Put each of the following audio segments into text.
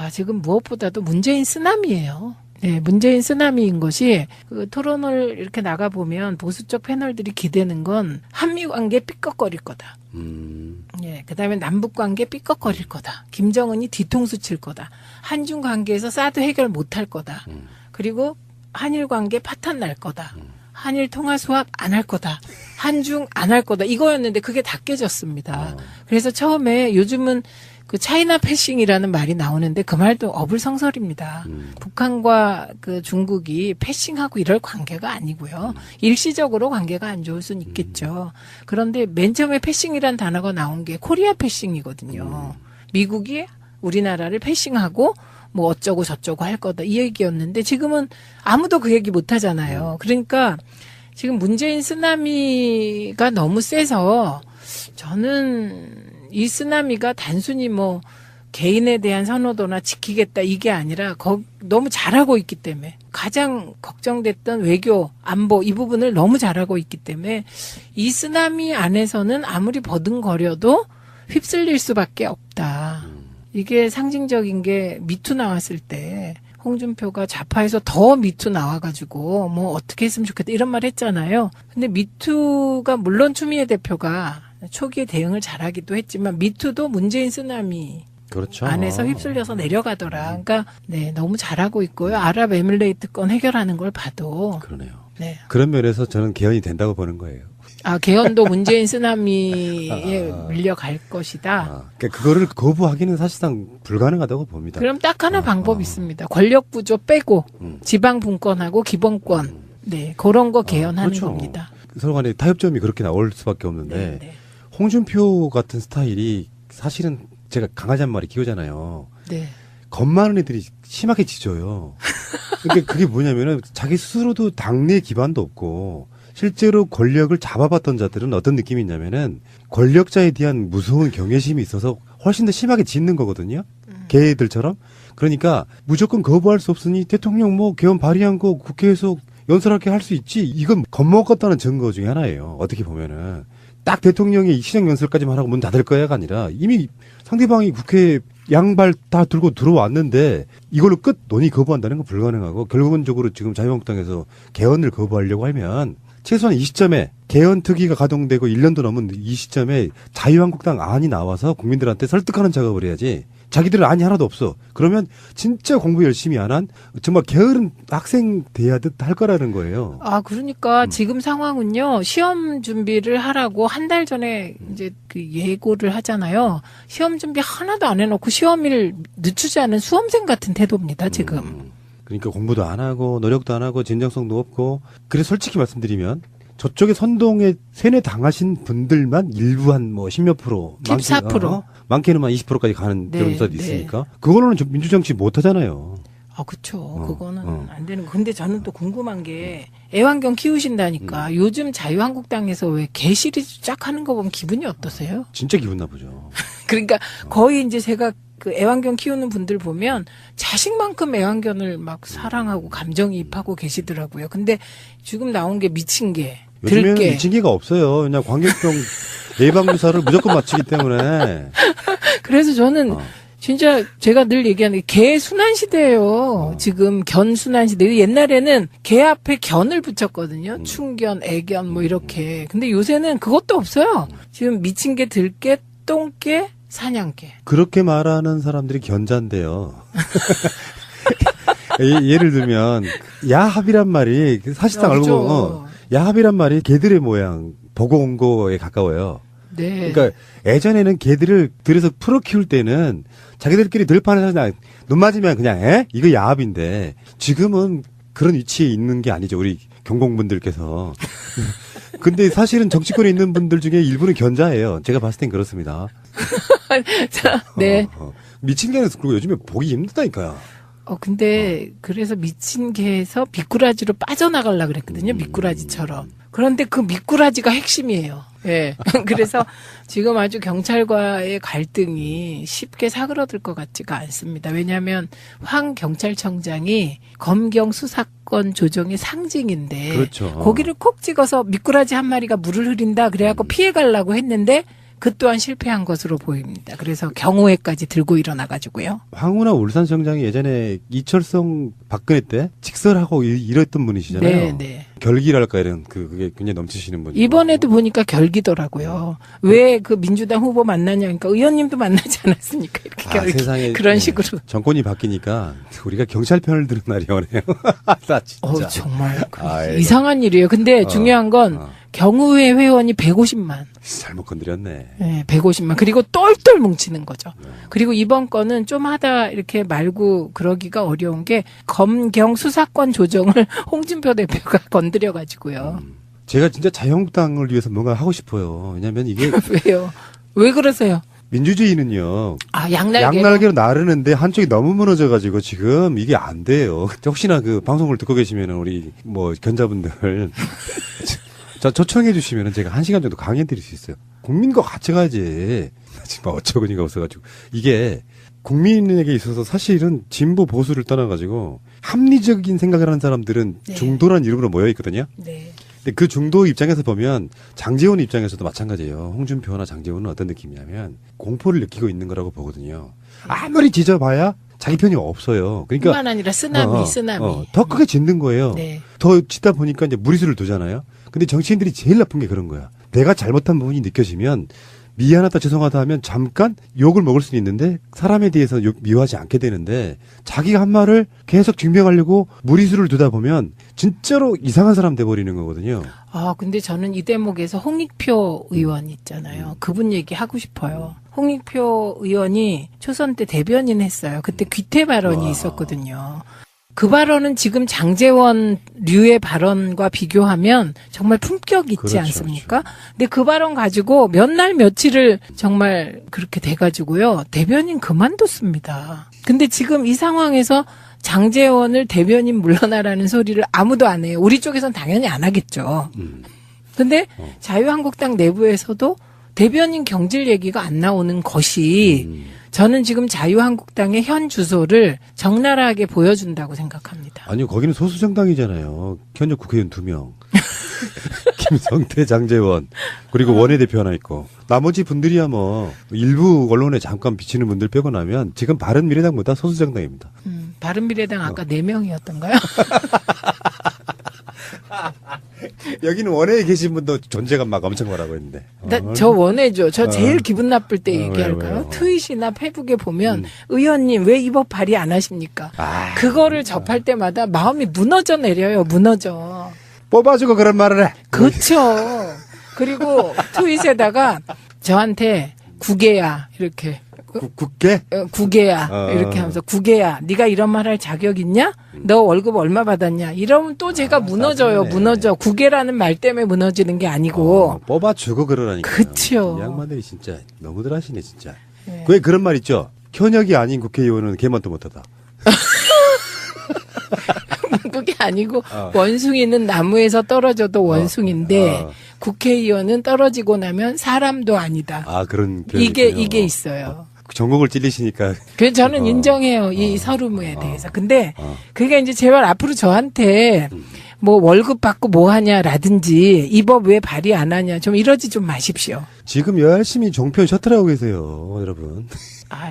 지금 무엇보다도 문재인 쓰나미예요. 네, 문재인 쓰나미인 것이 그 토론을 이렇게 나가보면 보수 쪽 패널들이 기대는 건 한미 관계 삐걱거릴 거다. 예, 그다음에 남북 관계 삐걱거릴 거다. 김정은이 뒤통수 칠 거다. 한중 관계에서 사드 해결 못할 거다. 그리고 한일 관계 파탄 날 거다. 한일 통화 수합 안 할 거다. 한중 안 할 거다. 이거였는데 그게 다 깨졌습니다. 그래서 처음에 요즘은 그 차이나 패싱이라는 말이 나오는데 그 말도 어불성설입니다. 북한과 그 중국이 패싱하고 이럴 관계가 아니고요. 일시적으로 관계가 안 좋을 수는 있겠죠. 그런데 맨 처음에 패싱이란 단어가 나온 게 코리아 패싱이거든요. 미국이 우리나라를 패싱하고 뭐 어쩌고 저쩌고 할 거다 이 얘기였는데 지금은 아무도 그 얘기 못 하잖아요. 그러니까 지금 문재인 쓰나미가 너무 세서 저는 이 쓰나미가 단순히 뭐 개인에 대한 선호도나 지키겠다 이게 아니라 너무 잘하고 있기 때문에 가장 걱정됐던 외교, 안보 이 부분을 너무 잘하고 있기 때문에 이 쓰나미 안에서는 아무리 버둥거려도 휩쓸릴 수밖에 없다. 이게 상징적인 게 미투 나왔을 때 홍준표가 좌파에서 더 미투 나와가지고 뭐 어떻게 했으면 좋겠다 이런 말 했잖아요. 근데 미투가 물론 추미애 대표가 초기에 대응을 잘하기도 했지만 미투도 문재인 쓰나미 그렇죠. 안에서 휩쓸려서 내려가더라. 그러니까 네 너무 잘하고 있고요. 아랍에밀레이트 건 해결하는 걸 봐도 그러네요. 네. 그런 면에서 저는 개헌이 된다고 보는 거예요. 개헌도 문재인 쓰나미에 밀려갈 것이다. 그러니까 그거를 거부하기는 사실상 불가능하다고 봅니다. 그럼 딱 하나 방법이 있습니다. 권력 구조 빼고 지방 분권하고 기본권 네 그런 거 개헌하는 그렇죠. 겁니다. 서로 간에 타협점이 그렇게 나올 수밖에 없는데 네, 네. 홍준표 같은 스타일이 사실은 제가 강아지 한 마리 키우잖아요. 네. 겁 많은 애들이 심하게 짖어요. 그러니까 그게 뭐냐면은 자기 스스로도 당내 기반도 없고 실제로 권력을 잡아봤던 자들은 어떤 느낌이 있냐면은 권력자에 대한 무서운 경외심이 있어서 훨씬 더 심하게 짖는 거거든요. 개들처럼. 그러니까 무조건 거부할 수 없으니 대통령 뭐 개헌 발의한 거 국회에서 연설하게 할 수 있지. 이건 겁먹었다는 증거 중에 하나예요. 어떻게 보면은. 딱 대통령이 시정 연설까지만 하고 문 닫을 거야가 아니라 이미 상대방이 국회에 양발 다 들고 들어왔는데 이걸로 끝 논의 거부한다는 건 불가능하고 결국은적으로 지금 자유한국당에서 개헌을 거부하려고 하면 최소한 이 시점에 개헌 특위가 가동되고 1년도 넘은 이 시점에 자유한국당 안이 나와서 국민들한테 설득하는 작업을 해야지. 자기들은 안이 하나도 없어. 그러면 진짜 공부 열심히 안 한 정말 게으른 학생 대하듯 할 거라는 거예요. 그러니까 지금 상황은요. 시험 준비를 하라고 한 달 전에 이제 그 예고를 하잖아요. 시험 준비 하나도 안 해놓고 시험일 늦추지 않은 수험생 같은 태도입니다. 지금. 그러니까 공부도 안 하고 노력도 안 하고 진정성도 없고. 그래서 솔직히 말씀드리면 저쪽에 선동에 세뇌 당하신 분들만 일부 한 뭐 10몇 프로. 14%. 많게는 한 20%까지 가는 네, 경우도 네. 있으니까. 그거로는 민주정치 못 하잖아요. 그쵸. 그거는 안 되는 거. 근데 저는 또 궁금한 게 애완견 키우신다니까 요즘 자유한국당에서 왜 개 시리즈 쫙 하는 거 보면 기분이 어떠세요? 진짜 기분 나쁘죠. 그러니까 거의 이제 제가 그 애완견 키우는 분들 보면 자식만큼 애완견을 막 사랑하고 감정이입하고 계시더라고요. 근데 지금 나온 게 미친 개, 요즘에는 들개. 미친 개가 없어요. 그냥 광견병 예방주사를 무조건 맞추기 때문에. 그래서 저는 진짜 제가 늘 얘기하는 게 개 순환 시대예요. 지금 견 순환 시대. 옛날에는 개 앞에 견을 붙였거든요. 충견, 애견 뭐 이렇게. 근데 요새는 그것도 없어요. 지금 미친 개, 들개, 똥개, 사냥개. 그렇게 말하는 사람들이 견자인데요. 예를 들면 야합이란 말이 사실상 알고 보면 야합이란 말이 개들의 모양 보고 온 거에 가까워요. 네. 그러니까 예전에는 개들을 들여서 풀어 키울 때는 자기들끼리 들판에서 그냥 눈 맞으면 그냥 이거 야합인데 지금은 그런 위치에 있는 게 아니죠. 우리 경공분들께서. 근데 사실은 정치권에 있는 분들 중에 일부는 견자예요. 제가 봤을 땐 그렇습니다. 자, 네. 미친 개는 그리고 요즘에 보기 힘들다니까요. 근데 그래서 미친 개에서 미꾸라지로 빠져나가려고 그랬거든요. 미꾸라지처럼. 그런데 그 미꾸라지가 핵심이에요. 예. 그래서 지금 아주 경찰과의 갈등이 쉽게 사그러들 것 같지가 않습니다. 왜냐하면 황 경찰청장이 검경 수사권 조정의 상징인데 그렇죠. 고기를 콕 찍어서 미꾸라지 한 마리가 물을 흐린다 그래갖고 피해 가려고 했는데 그 또한 실패한 것으로 보입니다. 그래서 경호회까지 들고 일어나가지고요. 황운하 울산청장이 예전에 이철성 박근혜 때 직설하고 이랬던 분이시잖아요. 네, 네. 결기랄까 이런 그게 굉장히 넘치시는 분이. 이번에도 보니까 결기더라고요. 왜 그 민주당 후보 만나냐, 그러니까 의원님도 만나지 않았습니까? 이렇게 결기. 세상에 그런 식으로. 정권이 바뀌니까 우리가 경찰 편을 들은 날이 오네요. 나 진짜. 정말 아이고. 이상한 일이에요. 근데 중요한 건 경우회 회원이 150만. 잘못 건드렸네. 네, 150만. 그리고 똘똘 뭉치는 거죠. 그리고 이번 건은 좀 하다 이렇게 말고 그러기가 어려운 게 검경 수사권 조정을 홍준표 대표가 건드려가지고요. 제가 진짜 자유한국당을 위해서 뭔가 하고 싶어요. 왜냐면 이게 왜요? 왜 그러세요? 민주주의는요. 양날개로. 양날개로 나르는데 한쪽이 너무 무너져가지고 지금 이게 안 돼요. 혹시나 그 방송을 듣고 계시면 우리 뭐 견자분들 초청해 주시면 제가 1시간 정도 강의 드릴 수 있어요. 국민과 같이 가야지. 지금 어처구니가 없어가지고. 이게 국민에게 있어서 사실은 진보 보수를 떠나가지고 합리적인 생각을 하는 사람들은 네. 중도란 이름으로 모여있거든요. 네. 근데 그 중도 입장에서 보면 장제원 입장에서도 마찬가지예요. 홍준표나 장제원은 어떤 느낌이냐면 공포를 느끼고 있는 거라고 보거든요. 아무리 지져봐야 자기 편이 없어요. 그러니까 뿐만 아니라 쓰나미. 더 크게 짓는 거예요. 네. 더 짓다 보니까 이제 무리수를 두잖아요. 근데 정치인들이 제일 나쁜 게 그런 거야. 내가 잘못한 부분이 느껴지면 미안하다 죄송하다 하면 잠깐 욕을 먹을 수는 있는데 사람에 대해서 미워하지 않게 되는데 자기가 한 말을 계속 증명하려고 무리수를 두다 보면 진짜로 이상한 사람 돼버리는 거거든요. 근데 저는 이 대목에서 홍익표 의원 있잖아요. 그분 얘기하고 싶어요. 홍익표 의원이 초선 때 대변인 했어요. 그때 귀태 발언이 있었거든요. 그 발언은 지금 장제원류의 발언과 비교하면 정말 품격 있지 그렇죠, 않습니까? 근데 그 발언 가지고 몇 날 며칠을 정말 그렇게 돼가지고요. 대변인 그만뒀습니다. 근데 지금 이 상황에서 장제원을 대변인 물러나라는 소리를 아무도 안 해요. 우리 쪽에서는 당연히 안 하겠죠. 근데 자유한국당 내부에서도 대변인 경질 얘기가 안 나오는 것이 저는 지금 자유한국당의 현 주소를 적나라하게 보여준다고 생각합니다. 아니요, 거기는 소수정당이잖아요. 현역 국회의원 2명. 김성태, 장제원, 그리고 원내대표 하나 있고. 나머지 분들이야 뭐, 일부 언론에 잠깐 비치는 분들 빼고 나면 지금 바른미래당보다 소수정당입니다. 바른미래당 아까 4명이었던가요? 여기는 원외에 계신 분도 존재감 막 엄청 뭐라고 했는데. 저 원해죠. 저 제일 기분 나쁠 때 얘기할까요? 왜요? 트윗이나 페북에 보면 의원님 왜 이 법 발의 안 하십니까? 그거를 접할 때마다 마음이 무너져 내려요. 무너져. 뽑아주고 그런 말을 해. 그렇죠. 그리고 트윗에다가 저한테 구개야 이렇게. 국회? 구개야 이렇게 하면서 구개야 네가 이런 말 할 자격 있냐? 너 월급 얼마 받았냐? 이러면 또 제가 무너져요. 짜증나네. 무너져. 구개라는 말 때문에 무너지는 게 아니고. 뽑아주고 그러라니까. 그쵸. 이 양반들이 진짜 너무들 하시네, 진짜. 네. 왜 그런 말 있죠? 현역이 아닌 국회의원은 개만도 못하다. 그게 아니고 원숭이는 나무에서 떨어져도 원숭인데 국회의원은 떨어지고 나면 사람도 아니다. 그런 이게 표현이군요. 있어요. 전국을 찔리시니까. 그래서 저는 인정해요. 이 서름에 대해서. 근데 그게 이제 제발 앞으로 저한테 뭐 월급 받고 뭐 하냐라든지 이 법 왜 발의 안 하냐 좀 이러지 좀 마십시오. 지금 열심히 종편 셔틀하고 계세요, 여러분.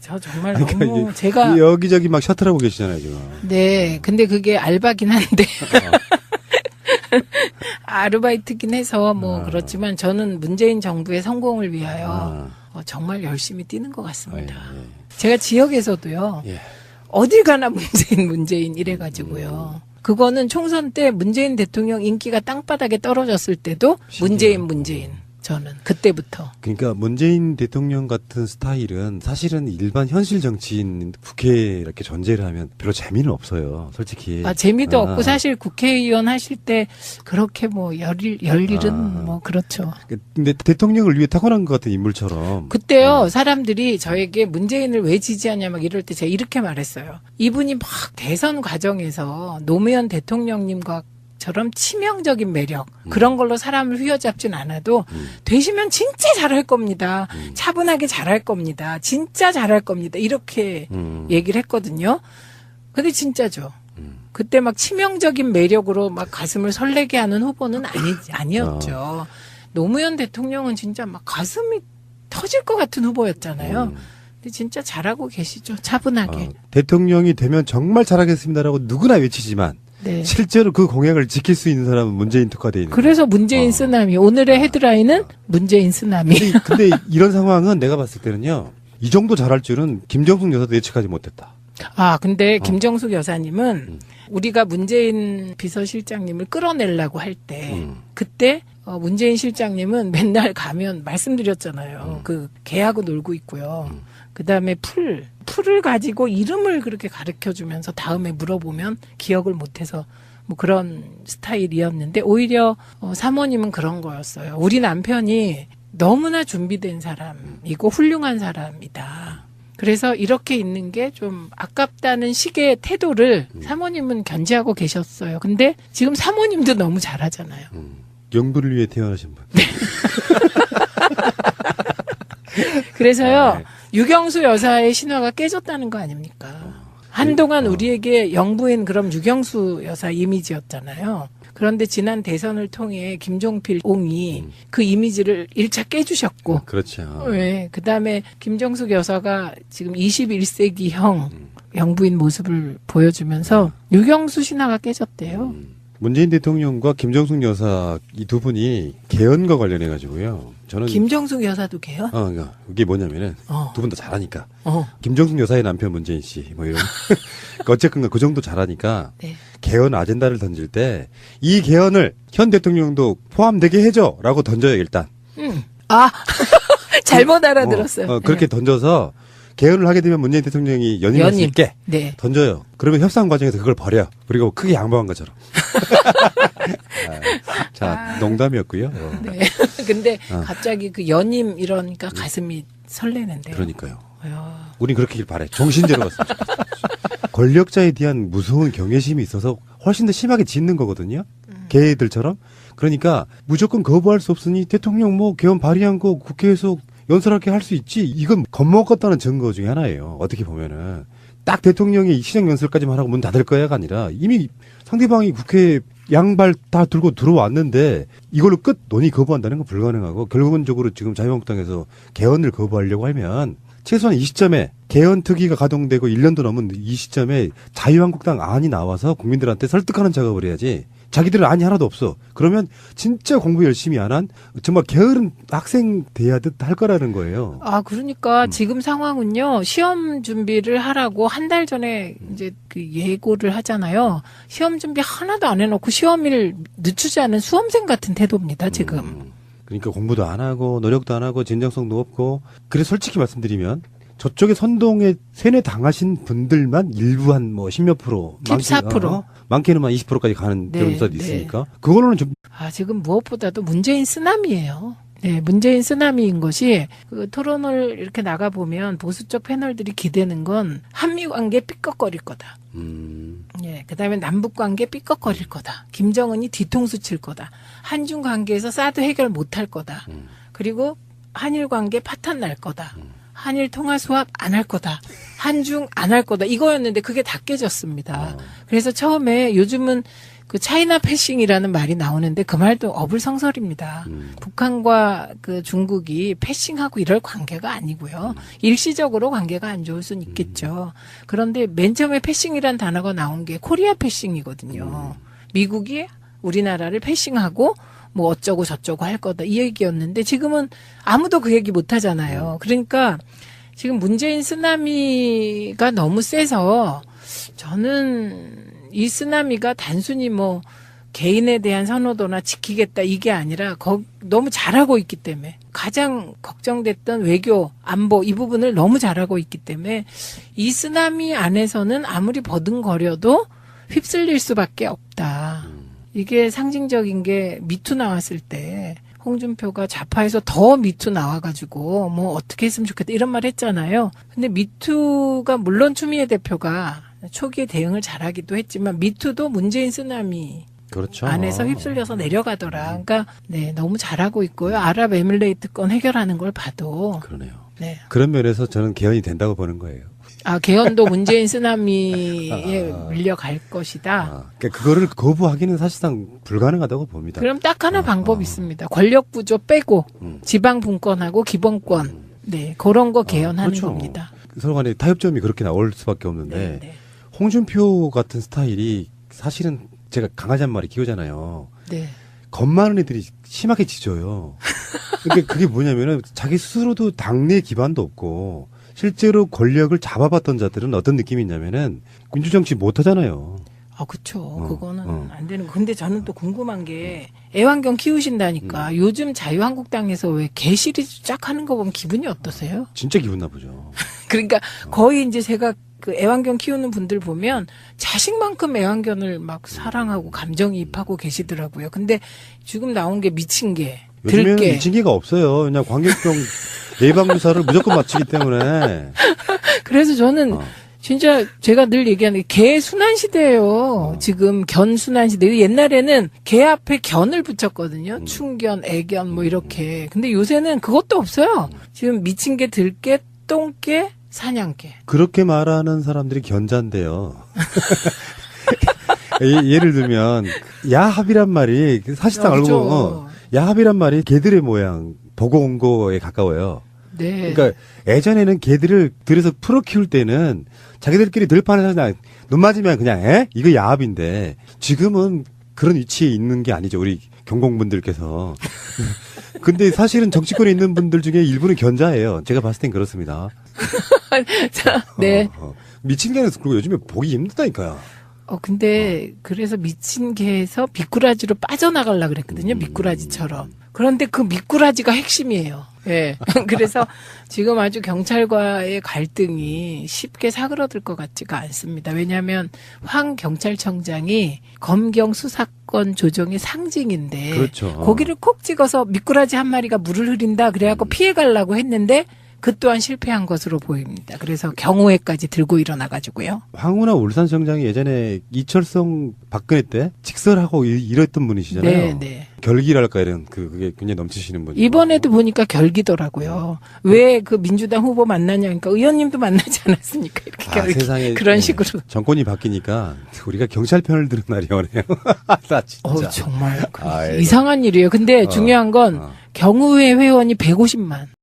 저 정말 그러니까 너무 이게 제가 여기저기 막 셔틀하고 계시잖아요, 지금. 네. 근데 그게 알바긴 한데. 아르바이트긴 해서 뭐 그렇지만 저는 문재인 정부의 성공을 위하여 정말 열심히 뛰는 것 같습니다. 제가 지역에서도요. 어딜 가나 문재인 이래가지고요. 그거는 총선 때 문재인 대통령 인기가 땅바닥에 떨어졌을 때도 문재인. 저는 그때부터. 그러니까 문재인 대통령 같은 스타일은 사실은 일반 현실 정치인 국회에 이렇게 존재를 하면 별로 재미는 없어요, 솔직히. 재미도 없고 사실 국회의원 하실 때 그렇게 뭐 열일은 뭐 그렇죠. 근데 대통령을 위해 타고난 것 같은 인물처럼. 그때요, 사람들이 저에게 문재인을 왜 지지하냐 막 이럴 때 제가 이렇게 말했어요. 이분이 막 대선 과정에서 노무현 대통령님과 처럼 치명적인 매력 그런 걸로 사람을 휘어잡진 않아도 되시면 진짜 잘할 겁니다. 차분하게 잘할 겁니다. 진짜 잘할 겁니다. 이렇게 얘기를 했거든요. 근데 진짜죠. 그때 막 치명적인 매력으로 막 가슴을 설레게 하는 후보는 아니었죠. 노무현 대통령은 진짜 막 가슴이 터질 것 같은 후보였잖아요. 근데 진짜 잘하고 계시죠. 차분하게. 대통령이 되면 정말 잘하겠습니다라고 누구나 외치지만 네. 실제로 그 공약을 지킬 수 있는 사람은 문재인 특화돼 있는 그래서 문재인 쓰나미. 오늘의 헤드라인은 문재인 쓰나미. 근데 이런 상황은 내가 봤을 때는요. 이 정도 잘할 줄은 김정숙 여사도 예측하지 못했다. 근데 김정숙 여사님은 우리가 문재인 비서실장님을 끌어내려고 할 때 그때 문재인 실장님은 맨날 가면 말씀드렸잖아요. 그 개하고 놀고 있고요. 그다음에 풀을 가지고 이름을 그렇게 가르쳐주면서 다음에 물어보면 기억을 못해서 뭐 그런 스타일이었는데 오히려 사모님은 그런 거였어요. 우리 남편이 너무나 준비된 사람이고 훌륭한 사람이다. 그래서 이렇게 있는 게 좀 아깝다는 식의 태도를 사모님은 견지하고 계셨어요. 근데 지금 사모님도 너무 잘하잖아요. 영부를 위해 태어나신 분. 그래서요. 유경수 여사의 신화가 깨졌다는 거 아닙니까? 한동안 우리에게 영부인 그럼 유경수 여사 이미지였잖아요. 그런데 지난 대선을 통해 김종필 옹이 그 이미지를 1차 깨주셨고. 그렇죠. 네. 그 다음에 김정숙 여사가 지금 21세기형 영부인 모습을 보여주면서 유경수 신화가 깨졌대요. 문재인 대통령과 김정숙 여사 이 두 분이 개헌과 관련해 가지고요. 저는 김정숙 여사도 개헌? 그러니까 이게 뭐냐면은 두 분 다 잘하니까. 김정숙 여사의 남편 문재인 씨 뭐 이런. 어쨌든 그 정도 잘하니까 네. 개헌 아젠다를 던질 때 이 개헌을 현 대통령도 포함되게 해줘라고 던져요 일단. 잘못 알아들었어요. 그렇게 던져서 개헌을 하게 되면 문재인 대통령이 연임할 수 있게 던져요. 그러면 협상 과정에서 그걸 버려. 그리고 크게 양보한 것처럼. 자, 농담이었고요. 네. 근데 갑자기 그 연임 이러니까 가슴이 설레는데요. 그러니까요. 야. 우린 그렇게 바래. 정신제로 갔으면 좋겠어요. 권력자에 대한 무서운 경외심이 있어서 훨씬 더 심하게 짓는 거거든요. 개들처럼. 그러니까 무조건 거부할 수 없으니 대통령 뭐 개헌 발의한 거 국회에서 연설하게 할 수 있지. 이건 겁먹었다는 증거 중에 하나예요. 어떻게 보면은. 딱 대통령이 시정연설까지만 하고 문 닫을 거야가 아니라 이미 상대방이 국회에 양발 다 들고 들어왔는데 이걸로 끝 논의 거부한다는 건 불가능하고 결국은적으로 지금 자유한국당에서 개헌을 거부하려고 하면 최소한 이 시점에 개헌 특위가 가동되고 1년도 넘은 이 시점에 자유한국당 안이 나와서 국민들한테 설득하는 작업을 해야지. 자기들은 안이 하나도 없어. 그러면 진짜 공부 열심히 안 한 정말 게으른 학생 대하듯 할 거라는 거예요. 그러니까 지금 상황은요. 시험 준비를 하라고 한 달 전에 이제 그 예고를 하잖아요. 시험 준비 하나도 안 해놓고 시험일 늦추지 않은 수험생 같은 태도입니다. 지금. 그러니까 공부도 안 하고 노력도 안 하고 진정성도 없고. 그래서 솔직히 말씀드리면 저쪽에 선동에 세뇌 당하신 분들만 일부 한 뭐 10몇 프로. 14%. 많게는 한 20%까지 가는 네, 변호사도 있으니까. 그거는 좀. 지금 무엇보다도 문재인 쓰나미예요. 네, 문재인 쓰나미인 것이 그 토론을 이렇게 나가보면 보수 쪽 패널들이 기대는 건 한미 관계 삐걱거릴 거다. 예, 그다음에 남북 관계 삐걱거릴 거다. 김정은이 뒤통수 칠 거다. 한중 관계에서 사드 해결 못할 거다. 그리고 한일 관계 파탄 날 거다. 한일 통화 수합 안 할 거다. 한중 안 할 거다. 이거였는데 그게 다 깨졌습니다. 그래서 처음에 요즘은 그 차이나 패싱이라는 말이 나오는데 그 말도 어불성설입니다. 북한과 그 중국이 패싱하고 이럴 관계가 아니고요. 일시적으로 관계가 안 좋을 수는 있겠죠. 그런데 맨 처음에 패싱이란 단어가 나온 게 코리아 패싱이거든요. 미국이 우리나라를 패싱하고 뭐 어쩌고 저쩌고 할 거다 이 얘기였는데 지금은 아무도 그 얘기 못 하잖아요. 그러니까 지금 문재인 쓰나미가 너무 세서 저는 이 쓰나미가 단순히 뭐 개인에 대한 선호도나 지키겠다 이게 아니라 너무 잘하고 있기 때문에 가장 걱정됐던 외교, 안보 이 부분을 너무 잘하고 있기 때문에 이 쓰나미 안에서는 아무리 버둥거려도 휩쓸릴 수밖에 없다. 이게 상징적인 게 미투 나왔을 때 홍준표가 좌파에서 더 미투 나와가지고 뭐 어떻게 했으면 좋겠다 이런 말 했잖아요. 근데 미투가 물론 추미애 대표가 초기에 대응을 잘하기도 했지만 미투도 문재인 쓰나미 그렇죠. 안에서 휩쓸려서 내려가더라. 그러니까 네 너무 잘하고 있고요. 아랍에밀레이트 건 해결하는 걸 봐도 그러네요. 네. 그런 면에서 저는 개헌이 된다고 보는 거예요. 개헌도 문재인 쓰나미에 밀려갈 것이다. 그러니까 그거를 거부하기는 사실상 불가능하다고 봅니다. 그럼 딱 하나 방법이 있습니다. 권력 구조 빼고 지방 분권하고 기본권, 네 그런 거 개헌하는 그렇죠. 겁니다. 서로 간에 타협점이 그렇게 나올 수밖에 없는데 네, 네. 홍준표 같은 스타일이 사실은 제가 강아지 한 마리 키우잖아요. 네. 겁 많은 애들이 심하게 짖어요. 그러니까 그게 뭐냐면은 자기 스스로도 당내 기반도 없고 실제로 권력을 잡아봤던 자들은 어떤 느낌이 있냐면은 민주정치 못하잖아요. 그쵸. 그거는 안 되는 거. 근데 저는 또 궁금한 게 애완견 키우신다니까 요즘 자유한국당에서 왜 개 시리즈 쫙 하는 거 보면 기분이 어떠세요? 진짜 기분 나쁘죠. 그러니까 거의 이제 제가 그 애완견 키우는 분들 보면 자식만큼 애완견을 막 사랑하고 감정이입하고 계시더라고요. 근데 지금 나온 게 미친 개, 요즘에는 들개. 미친 개가 없어요. 그냥 광견병 예방주사를 무조건 맞추기 때문에. 그래서 저는 진짜 제가 늘 얘기하는 게 개 순환 시대예요. 지금 견 순환 시대. 옛날에는 개 앞에 견을 붙였거든요. 충견, 애견 뭐 이렇게. 근데 요새는 그것도 없어요. 지금 미친 개, 들개, 똥개, 사냥개. 그렇게 말하는 사람들이 견자인데요. 예를 들면 야합이란 말이 사실상 알고 보면 야합이란 말이 개들의 모양 보고 온 거에 가까워요. 네. 그러니까 예전에는 개들을 들여서 풀어 키울 때는 자기들끼리 들판에서 그냥 눈 맞으면 그냥 이거 야합인데 지금은 그런 위치에 있는 게 아니죠. 우리 경공분들께서. 근데 사실은 정치권에 있는 분들 중에 일부는 견자예요. 제가 봤을 땐 그렇습니다. 자, 네. 미친 개는 그리고 요즘에 보기 힘들다니까요. 근데 그래서 미친 개에서 미꾸라지로 빠져나가려고 그랬거든요. 미꾸라지처럼. 그런데 그 미꾸라지가 핵심이에요. 예. 그래서 지금 아주 경찰과의 갈등이 쉽게 사그러들 것 같지가 않습니다. 왜냐하면 황 경찰청장이 검경 수사권 조정의 상징인데 그렇죠. 고기를 콕 찍어서 미꾸라지 한 마리가 물을 흐린다 그래갖고 피해가려고 했는데 그 또한 실패한 것으로 보입니다. 그래서 경호회까지 들고 일어나가지고요. 황운하 울산청장이 예전에 이철성 박근혜 때 직설하고 이랬던 분이시잖아요. 네, 네. 결기랄까 이런 그게 굉장히 넘치시는 분이. 이번에도 보니까 결기더라고요. 왜 그 민주당 후보 만나냐, 그러니까 의원님도 만나지 않았습니까? 이렇게 결기. 세상에 그런 식으로. 정권이 바뀌니까 우리가 경찰 편을 들은 날이 오네요. 나 진짜. 정말 아이고. 이상한 일이에요. 근데 중요한 건 경우회 회원이 150만.